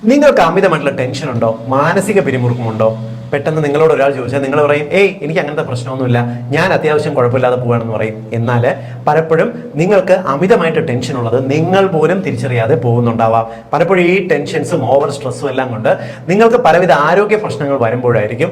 നിങ്ങൾക്ക് അമിതമായിട്ടുള്ള ടെൻഷൻ ഉണ്ടോ? മാനസിക പിരിമുറുക്കമുണ്ടോ? പെട്ടെന്ന് നിങ്ങളോട് ഒരാൾ ചോദിച്ചാൽ നിങ്ങൾ പറയും, ഏയ് എനിക്ക് അങ്ങനത്തെ പ്രശ്നമൊന്നുമില്ല, ഞാൻ അത്യാവശ്യം കുഴപ്പമില്ലാതെ പോവുകയാണെന്ന് പറയും. എന്നാൽ പലപ്പോഴും നിങ്ങൾക്ക് അമിതമായിട്ട് ടെൻഷൻ ഉള്ളത് നിങ്ങൾ പോലും തിരിച്ചറിയാതെ പോകുന്നുണ്ടാവാം. പലപ്പോഴും ഈ ടെൻഷൻസും ഓവർ സ്ട്രെസ്സും എല്ലാം കൊണ്ട് നിങ്ങൾക്ക് പലവിധ ആരോഗ്യ പ്രശ്നങ്ങൾ വരുമ്പോഴായിരിക്കും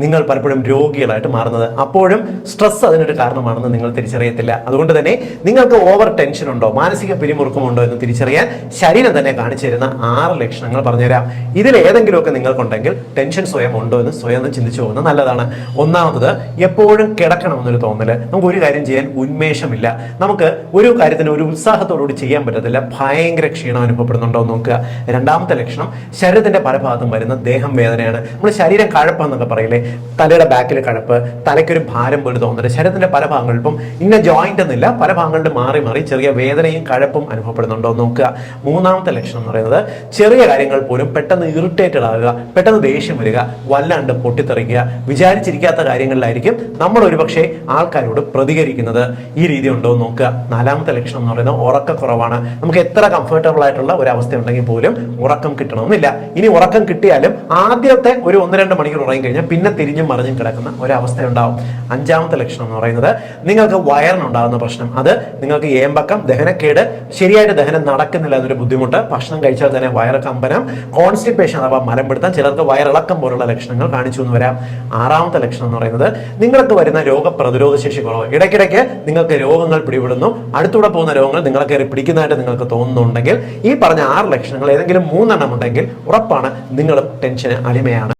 നിങ്ങൾ പലപ്പോഴും രോഗികളായിട്ട് മാറുന്നത്. അപ്പോഴും സ്ട്രെസ് അതിനൊരു കാരണമാണെന്ന് നിങ്ങൾ തിരിച്ചറിയത്തില്ല. അതുകൊണ്ട് തന്നെ നിങ്ങൾക്ക് ഓവർ ടെൻഷൻ ഉണ്ടോ, മാനസിക പിരിമുറുക്കമുണ്ടോ എന്ന് തിരിച്ചറിയാൻ ശരീരം തന്നെ കാണിച്ചു തരുന്ന 6 ലക്ഷണങ്ങൾ പറഞ്ഞുതരാം. ഇതിൽ ഏതെങ്കിലുമൊക്കെ നിങ്ങൾക്കുണ്ടെങ്കിൽ ടെൻഷൻ സ്വയം ഉണ്ടോ എന്ന് സ്വയം ചിന്തിച്ചു പോകുന്നത് നല്ലതാണ്. ഒന്നാമത്, എപ്പോഴും കിടക്കണമെന്നൊരു തോന്നല്. നമുക്ക് ഒരു കാര്യം ചെയ്യാൻ ഉന്മേഷമില്ല, നമുക്ക് ഒരു കാര്യത്തിന് ഒരു ഉത്സാഹത്തോടുകൂടി ചെയ്യാൻ പറ്റത്തില്ല, ഭയങ്കര ക്ഷീണം അനുഭവപ്പെടുന്നുണ്ടോ എന്ന് നോക്കുക. രണ്ടാമത്തെ ലക്ഷണം, ശരീരത്തിന്റെ പല ഭാഗത്തും വരുന്ന ദേഹം വേദനയാണ്. നമ്മൾ ശരീരം കഴപ്പെന്നൊക്കെ പറയില്ലേ, തലയുടെ ബാക്കിൽ കഴപ്പ്, തലയ്ക്കൊരു ഭാരം പോലെ തോന്നല്, ശരീരത്തിന്റെ പല ഭാഗങ്ങളിലും ഇപ്പം ഇന്ന ജോയിന്റ് എന്നില്ല, പല ഭാഗങ്ങളിലും മാറി മാറി ചെറിയ വേദനയും കഴപ്പും അനുഭവപ്പെടുന്നുണ്ടോ എന്ന് നോക്കുക. മൂന്നാമത്തെ ലക്ഷണം എന്ന് പറയുന്നത്, ചെറിയ കാര്യങ്ങൾ പോലും പെട്ടെന്ന് ഇറിറ്റേറ്റഡ് ആകുക, പെട്ടെന്ന് ദേഷ്യം വരിക, വല്ലാണ്ട് പൊട്ടിത്തെറിക്കുക. വിചാരിച്ചിരിക്കാത്ത കാര്യങ്ങളിലായിരിക്കും നമ്മൾ ഒരുപക്ഷെ ആൾക്കാരോട് പ്രതികരിക്കുന്നത്. ഈ രീതി ഉണ്ടോ എന്ന് നോക്കുക. നാലാമത്തെ ലക്ഷണം എന്ന് പറയുന്നത് ഉറക്കക്കുറവാണ്. നമുക്ക് എത്ര കംഫർട്ടബിൾ ആയിട്ടുള്ള ഒരു അവസ്ഥ ഉണ്ടെങ്കിൽ പോലും ഉറക്കം കിട്ടണമെന്നില്ല. ഇനി ഉറക്കം കിട്ടിയാലും ആദ്യത്തെ ഒരു 1-2 മണിക്കൂർ ഉറങ്ങി കഴിഞ്ഞാൽ പിന്നെ തിരിഞ്ഞും മറിഞ്ഞും കിടക്കുന്ന ഒരവസ്ഥ ഉണ്ടാവും. അഞ്ചാമത്തെ ലക്ഷണം എന്ന് പറയുന്നത്, നിങ്ങൾക്ക് വയറിനുണ്ടാകുന്ന പ്രശ്നം. അത് നിങ്ങൾക്ക് ഏമ്പക്കം, ദഹനക്കേട്, ശരിയായിട്ട് ദഹനം നടക്കുന്നില്ല എന്നൊരു ബുദ്ധിമുട്ട്, ഭക്ഷണം കഴിച്ചാൽ തന്നെ വയറ് കമ്പനം, കോൺസ്റ്റിപ്പേഷൻ അഥവാ മലംപിടുത്തം, ചിലർക്ക് വയറിളക്കം പോലുള്ള ലക്ഷണങ്ങൾ കാണിച്ചു എന്ന് വരാം. ആറാമത്തെ ലക്ഷണം എന്ന് പറയുന്നത്, നിങ്ങൾക്ക് വരുന്ന രോഗപ്രതിരോധ ശേഷി കുറവ്. ഇടയ്ക്കിടയ്ക്ക് നിങ്ങൾക്ക് രോഗങ്ങൾ പിടിപെടുന്നു, അടുത്തൂടെ പോകുന്ന രോഗങ്ങൾ നിങ്ങളെ കയറി പിടിക്കുന്നതായിട്ട് നിങ്ങൾക്ക് തോന്നുന്നുണ്ടെങ്കിൽ, ഈ പറഞ്ഞ 6 ലക്ഷണങ്ങൾ ഏതെങ്കിലും 3 എണ്ണം ഉണ്ടെങ്കിൽ ഉറപ്പാണ് നിങ്ങളും ടെൻഷന് അടിമയാണ്.